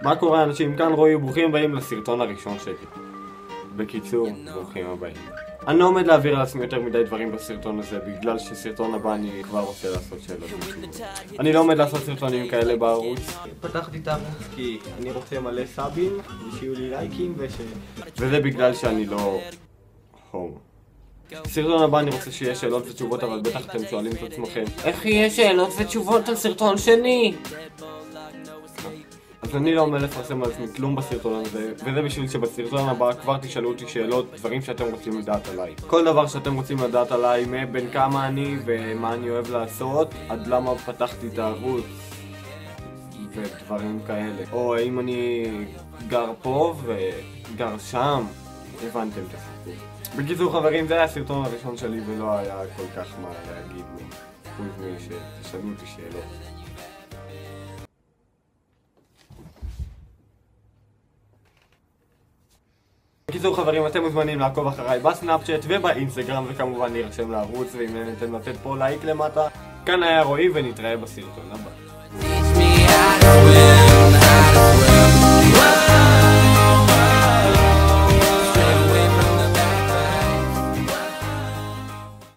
מה קורה אנשים? כאן רועי, ברוכים הבאים לסרטון הראשון שלי. בקיצור, ברוכים הבאים. אני לא עומד להעביר על עצמי יותר מדי דברים בסרטון הזה, בגלל שסרטון הבא אני כבר רוצה לעשות שאלות ותשובות. אני לא עומד לעשות סרטונים כאלה בערוץ. פתחתי את הערוץ כי אני רוצה מלא סאבים, ושיהיו לי לייקים וזה בגלל שאני לא הומו. בסרטון הבא אני רוצה שיהיה שאלות ותשובות, אבל בטח אתם שואלים את עצמכם, איך יהיה שאלות ותשובות על סרטון שני? אז אני לא עומד לפרסם על עצמי כלום בסרטון הזה, וזה בשביל שבסרטון הבא כבר תשאלו אותי שאלות, דברים שאתם רוצים לדעת עליי. כל דבר שאתם רוצים לדעת עליי, בין כמה אני ומה אני אוהב לעשות, עד למה פתחתי את הערוץ ודברים כאלה. או האם אני גר פה וגר שם, הבנתם את הסיפור. בקיצור חברים, זה היה הסרטון הראשון שלי ולא היה כל כך מה להגיד לי, חוץ שתשאלו אותי שאלות. בקיצור חברים, אתם מוזמנים לעקוב אחריי בסנאפצ'אט ובאינסטגרם, וכמובן להירשם לערוץ, ואם נהנתם לתת פה לייק למטה. כאן היה רועי ונתראה בסרטון הבא.